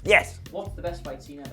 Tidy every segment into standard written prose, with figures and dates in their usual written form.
Yes. What's the best fight scene ever?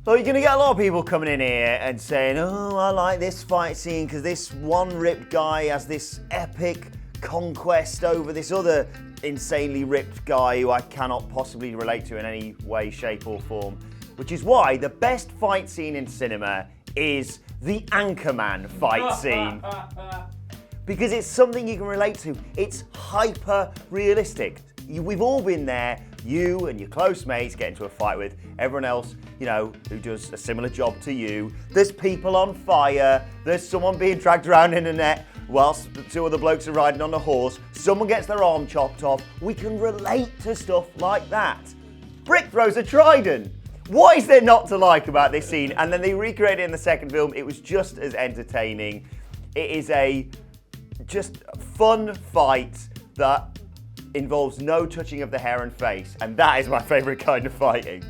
Well, you're going to get a lot of people coming in here and saying, oh, I like this fight scene because this one ripped guy has this epic conquest over this other insanely ripped guy who I cannot possibly relate to in any way, shape or form. Which is why the best fight scene in cinema is the Anchorman fight scene. Because it's something you can relate to. It's hyper realistic. We've all been there. You and your close mates get into a fight with everyone else, you know, who does a similar job to you. There's people on fire. There's someone being dragged around in a net whilst the two other blokes are riding on a horse. Someone gets their arm chopped off. We can relate to stuff like that. Brick throws a trident. What is there not to like about this scene? And then they recreated it in the second film. It was just as entertaining. It is a just fun fight that involves no touching of the hair and face, and that is my favourite kind of fighting.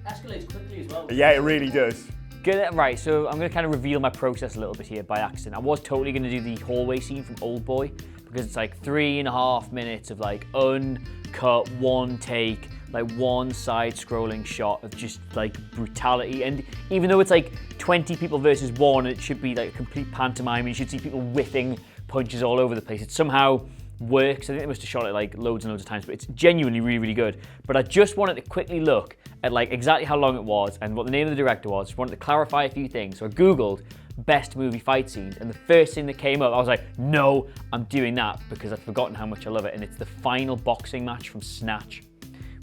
Escalates quickly as well. Yeah, it really does. Good, right, so I'm going to kind of reveal my process a little bit here by accident. I was totally going to do the hallway scene from Oldboy, because it's like 3.5 minutes of like uncut, one take, like one side-scrolling shot of just like brutality. And even though it's like 20 people versus one, it should be like a complete pantomime, and you should see people whiffing punches all over the place. It somehow works. I think they must have shot it like loads and loads of times, but it's genuinely really, really good. But I just wanted to quickly look at like exactly how long it was and what the name of the director was. Just wanted to clarify a few things. So I Googled best movie fight scenes, and the first thing that came up, I was like, no, I'm doing that because I'd forgotten how much I love it. And it's the final boxing match from Snatch,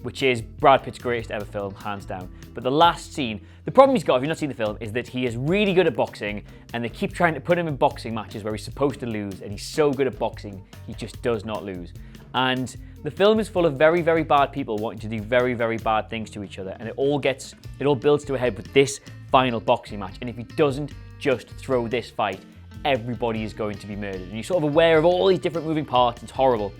which is Brad Pitt's greatest ever film, hands down. But the last scene, the problem he's got, if you've not seen the film, is that he is really good at boxing, and they keep trying to put him in boxing matches where he's supposed to lose, and he's so good at boxing, he just does not lose. And the film is full of very, very bad people wanting to do very, very bad things to each other, and it all builds to a head with this final boxing match. And if he doesn't just throw this fight, everybody is going to be murdered. And you're sort of aware of all these different moving parts, it's horrible.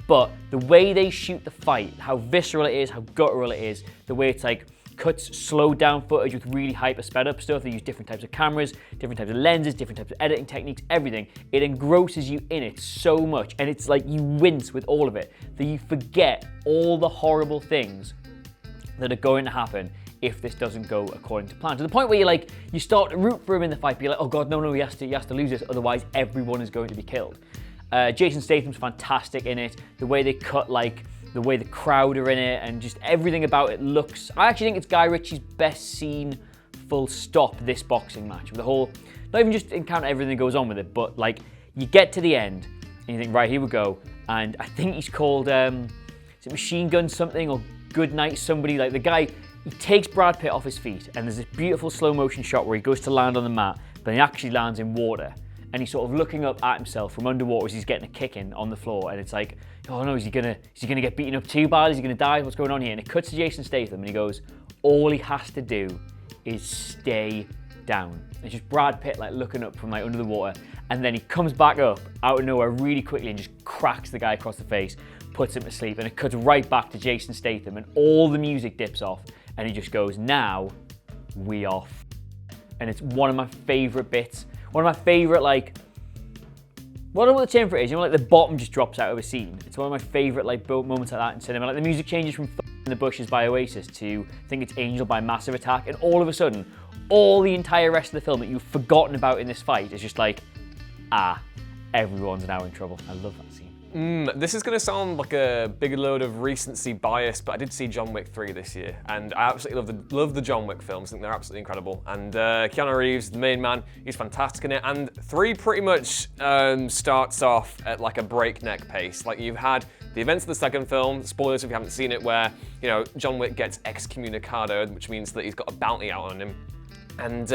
But the way they shoot the fight, how visceral it is, how guttural it is, the way it's like cuts slowed down footage with really hyper sped up stuff. They use different types of cameras, different types of lenses, different types of editing techniques, everything. It engrosses you in it so much, and it's like you wince with all of it, that you forget all the horrible things that are going to happen if this doesn't go according to plan. To the point where you start to root for him in the fight, be like, oh God, no, he has to lose this, otherwise everyone is going to be killed. Jason Statham's fantastic in it. The way they cut, like, the way the crowd are in it, and just everything about it looks... I actually think it's Guy Ritchie's best scene, full stop, this boxing match. With the whole... Not even just encounter everything that goes on with it, but, like, you get to the end, and you think, right, here we go. And I think he's called, is it Machine Gun something, or Good Night somebody? Like, the guy, he takes Brad Pitt off his feet, and there's this beautiful slow motion shot where he goes to land on the mat, but he actually lands in water. And he's sort of looking up at himself from underwater as he's getting a kick in on the floor, and it's like, oh no, is he gonna get beaten up too bad? Is he gonna die? What's going on here? And it cuts to Jason Statham, and he goes, all he has to do is stay down. It's just Brad Pitt like looking up from like under the water, and then he comes back up out of nowhere really quickly and just cracks the guy across the face, puts him to sleep, and it cuts right back to Jason Statham, and all the music dips off, and he just goes, now we are and it's one of my favorite bits. One of my favorite, like, I don't know what the term for it is, you know, like the bottom just drops out of a scene. It's one of my favorite, like, moments like that in cinema. Like, the music changes from in the Bushes by Oasis to, I think it's Angel by Massive Attack, and all of a sudden, all the entire rest of the film that you've forgotten about in this fight is just like, everyone's now in trouble. I love that scene. This is going to sound like a big load of recency bias, but I did see John Wick 3 this year, and I absolutely love the John Wick films. I think they're absolutely incredible. And Keanu Reeves, the main man, he's fantastic in it. And 3 pretty much starts off at like a breakneck pace. Like, you've had the events of the second film, spoilers if you haven't seen it, where, you know, John Wick gets excommunicadoed, which means that he's got a bounty out on him. And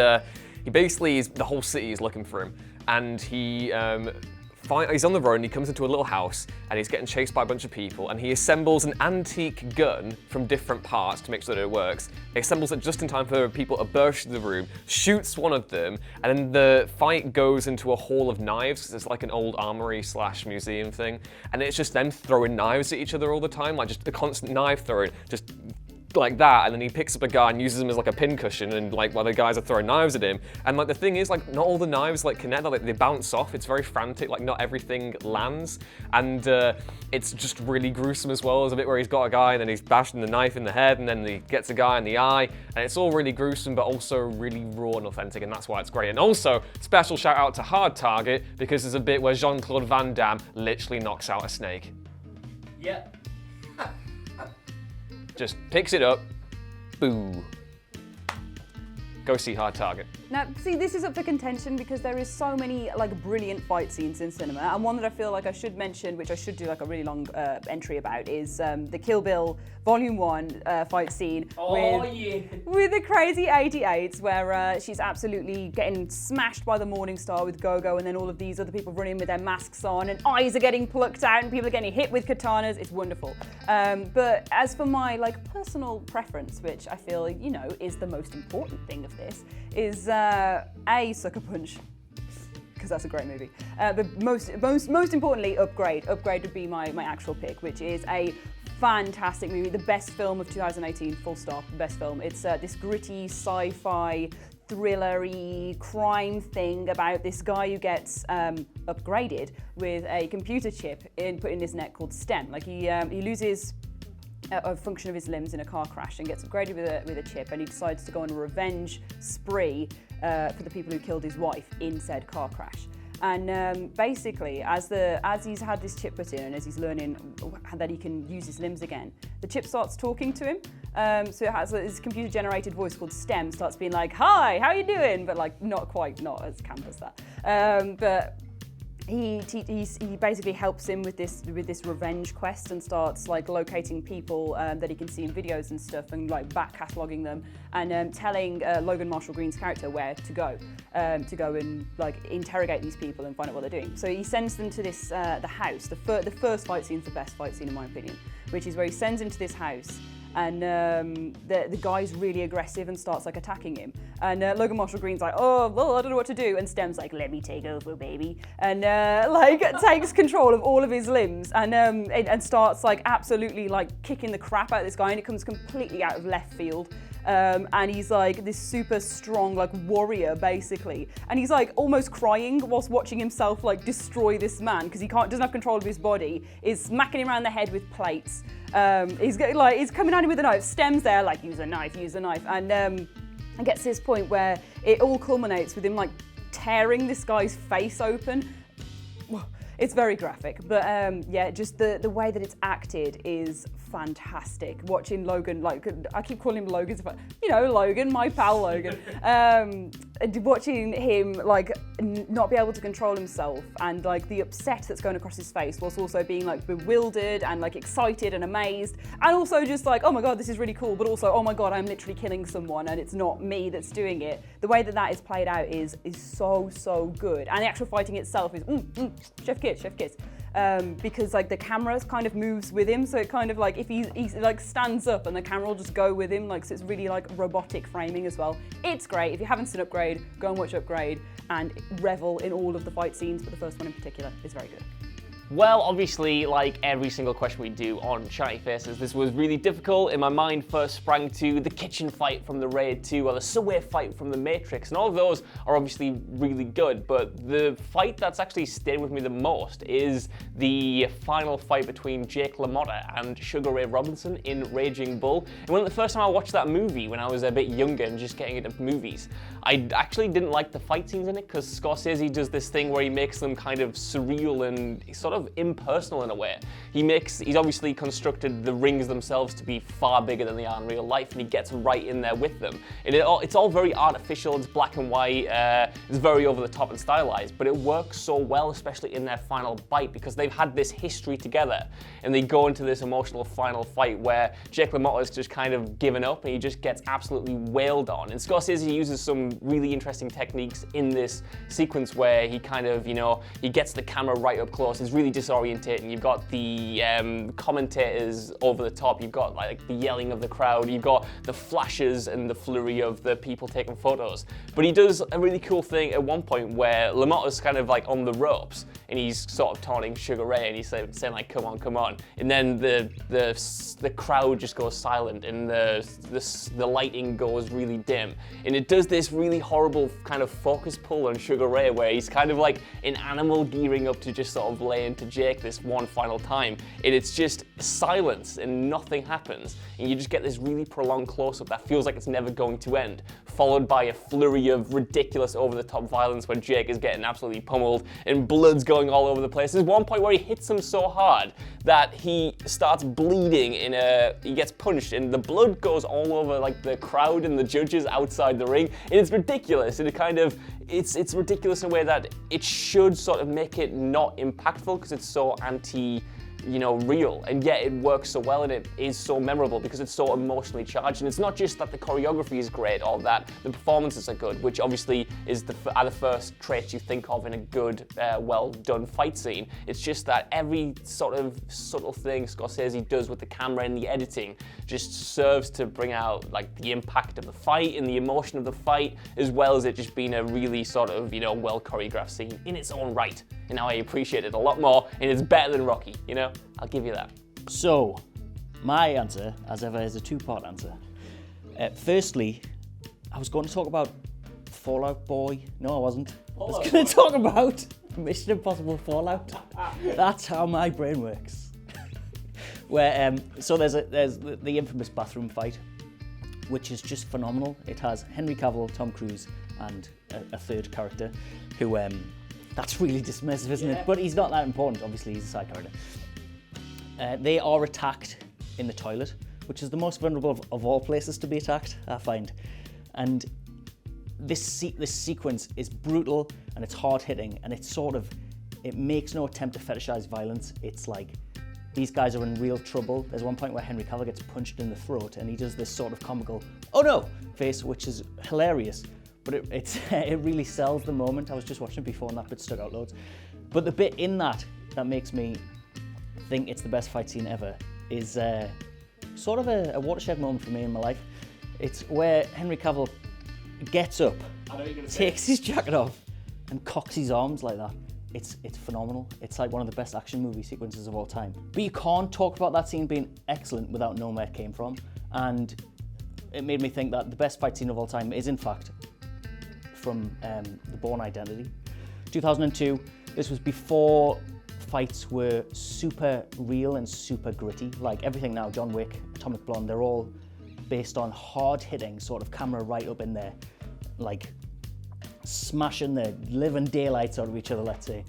he basically the whole city is looking for him. And he's on the road and he comes into a little house and he's getting chased by a bunch of people, and he assembles an antique gun from different parts to make sure that it works. He assembles it just in time for people to burst into the room, shoots one of them, and then the fight goes into a hall of knives, because it's like an old armory / museum thing, and it's just them throwing knives at each other all the time, like just a constant knife throwing, just like that, and then he picks up a guy and uses him as like a pincushion, and like while the guys are throwing knives at him. And like the thing is, like not all the knives like connect, like they bounce off. It's very frantic, like not everything lands, and it's just really gruesome as well. There's a bit where he's got a guy and then he's bashing the knife in the head, and then he gets a guy in the eye, and it's all really gruesome but also really raw and authentic, and that's why it's great. And also, special shout out to Hard Target, because there's a bit where Jean-Claude Van Damme literally knocks out a snake. Yeah. Just picks it up, boo. Go see Hard Target. Now, see, this is up for contention because there is so many like brilliant fight scenes in cinema, and one that I feel like I should mention, which I should do like a really long entry about, is the Kill Bill Volume 1 fight scene with the crazy 88s, where she's absolutely getting smashed by the Morning Star with Go-Go, and then all of these other people running with their masks on, and eyes are getting plucked out, and people are getting hit with katanas. It's wonderful. But as for my like personal preference, which I feel, you know, is the most important thing of this, is A, Sucker Punch, because that's a great movie. But most importantly, Upgrade. Upgrade would be my actual pick, which is a fantastic movie, the best film of 2018, full stop, best film. It's this gritty sci-fi, thriller-y crime thing about this guy who gets upgraded with a computer chip put in his neck called STEM. Like he loses a function of his limbs in a car crash and gets upgraded with a chip, and he decides to go on a revenge spree for the people who killed his wife in said car crash. And basically, as he's had this chip put in, and as he's learning that he can use his limbs again, the chip starts talking to him. So it has this computer-generated voice called STEM starts being like, "Hi, how you doing?" But like not as camp as that. But he basically helps him with this revenge quest, and starts like locating people that he can see in videos and stuff, and like back cataloguing them, and telling Logan Marshall Green's character where to go and like interrogate these people and find out what they're doing. So he sends them to this the house. The first fight scene is the best fight scene in my opinion, which is where he sends him to this house. And the guy's really aggressive and starts like attacking him. And Logan Marshall Green's like, "Oh, well, I don't know what to do." And Stem's like, "Let me take over, baby." And like takes control of all of his limbs, and starts like absolutely like kicking the crap out of this guy. And it comes completely out of left field. And he's like this super strong like warrior basically, and he's like almost crying whilst watching himself like destroy this man because he doesn't have control of his body. Is smacking him around the head with plates. He's coming at him with a knife. Stem's there like, use a knife, and it gets to this point where it all culminates with him like tearing this guy's face open. It's very graphic, but yeah, just the way that it's acted is fantastic. Watching Logan, like I keep calling him Logan, you know, Logan, my pal Logan. Watching him like not be able to control himself, and like the upset that's going across his face, whilst also being like bewildered and like excited and amazed, and also just like, oh my god, this is really cool, but also, oh my god, I'm literally killing someone and it's not me that's doing it. The way that is played out is so good, and the actual fighting itself is chef kiss. Because like the camera kind of moves with him, so it kind of like if he like stands up and the camera will just go with him, like so it's really like robotic framing as well. It's great. If you haven't seen Upgrade, go and watch Upgrade and revel in all of the fight scenes, but the first one in particular is very good. Well, obviously, like every single question we do on Chatty Faces, this was really difficult. In my mind first sprang to the kitchen fight from the Raid 2 or the subway fight from the Matrix, and all of those are obviously really good, but the fight that's actually stayed with me the most is the final fight between Jake LaMotta and Sugar Ray Robinson in Raging Bull. And when the first time I watched that movie, when I was a bit younger and just getting into movies, I actually didn't like the fight scenes in it, because Scorsese does this thing where he makes them kind of surreal and sort of impersonal in a way. He's obviously constructed the rings themselves to be far bigger than they are in real life, and he gets right in there with them. And it's all very artificial, it's black and white, it's very over the top and stylized, but it works so well, especially in their final fight, because they've had this history together, and they go into this emotional final fight where Jake LaMotta is just kind of given up, and he just gets absolutely wailed on. And Scorsese uses some really interesting techniques in this sequence where he kind of, you know, he gets the camera right up close. It's really really disorientating. You've got the commentators over the top. You've got like the yelling of the crowd. You've got the flashes and the flurry of the people taking photos. But he does a really cool thing at one point where LaMotta's kind of like on the ropes and he's sort of taunting Sugar Ray and he's saying like, come on, come on. And then the crowd just goes silent and the lighting goes really dim. And it does this really horrible kind of focus pull on Sugar Ray where he's kind of like an animal gearing up to just sort of lay into Jake this one final time. And it's just silence and nothing happens. And you just get this really prolonged close-up that feels like it's never going to end, followed by a flurry of ridiculous over-the-top violence when Jake is getting absolutely pummeled and blood's going all over the place. There's one point where he hits him so hard that he starts bleeding he gets punched and the blood goes all over like the crowd and the judges outside the ring. And it's ridiculous. And it's ridiculous in a way that it should sort of make it not impactful because it's so real, and yet it works so well and it is so memorable because it's so emotionally charged. And it's not just that the choreography is great or that the performances are good, which obviously are the first traits you think of in a good, well done fight scene. It's just that every sort of subtle thing Scorsese does with the camera and the editing just serves to bring out like the impact of the fight and the emotion of the fight, as well as it just being a really sort of, well choreographed scene in its own right. And now I appreciate it a lot more, and it's better than Rocky, I'll give you that. So, my answer, as ever, is a two-part answer. Firstly, I was going to talk about Fallout Boy. No, I wasn't. I was going to talk about Mission Impossible Fallout. That's how my brain works. Where so there's the infamous bathroom fight, which is just phenomenal. It has Henry Cavill, Tom Cruise, and a third character who that's really dismissive, isn't it? But he's not that important. Obviously, he's a side character. They are attacked in the toilet, which is the most vulnerable of all places to be attacked, I find. And this sequence is brutal and it's hard-hitting, and it makes no attempt to fetishize violence. It's like these guys are in real trouble. There's one point where Henry Cavill gets punched in the throat and he does this sort of comical, oh no, face, which is hilarious. But it really sells the moment. I was just watching it before and that bit stuck out loads. But the bit in that makes me think it's the best fight scene ever is sort of a watershed moment for me in my life. It's where Henry Cavill gets up, takes his jacket off and cocks his arms like that. It's phenomenal. It's like one of the best action movie sequences of all time. But you can't talk about that scene being excellent without knowing where it came from. And it made me think that the best fight scene of all time is in fact from The Bourne Identity. 2002, this was before fights were super real and super gritty. Like everything now, John Wick, Atomic Blonde, they're all based on hard-hitting, sort of camera right up in there, like smashing the living daylights out of each other, let's say.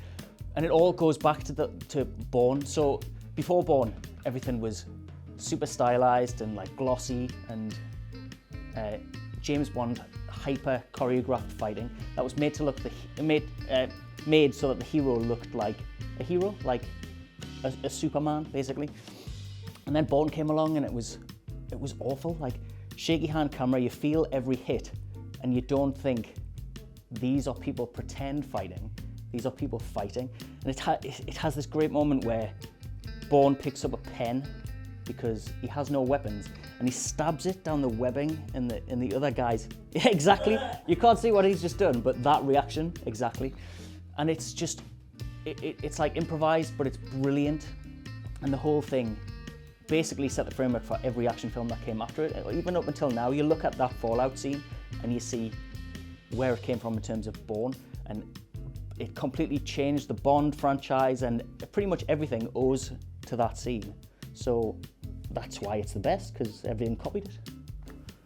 And it all goes back to Bourne. So before Bourne, everything was super stylized and like glossy, and James Bond hyper choreographed fighting that was made to look made so that the hero looked like a hero, like a Superman, basically. And then Bourne came along and it was awful, like shaky hand camera. You feel every hit, and you don't think these are people pretend fighting. These are people fighting, and it has this great moment where Bourne picks up a pen because he has no weapons, and he stabs it down the webbing in the other guy's. Yeah, exactly. You can't see what he's just done, but that reaction, exactly. And it's just, it's like improvised, but it's brilliant. And the whole thing basically set the framework for every action film that came after it. Even up until now, you look at that Fallout scene and you see where it came from in terms of Bourne, and it completely changed the Bond franchise, and pretty much everything owes to that scene. So that's why it's the best, because everything copied it.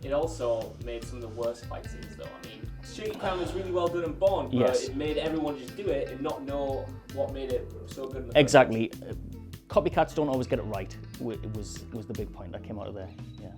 It also made some of the worst fight scenes, though. I mean, shaky cam was really well done in Bond, but Yes. it made everyone just do it and not know what made it so good. In the Exactly. Copycats don't always get it right. It was the big point that came out of there. Yeah.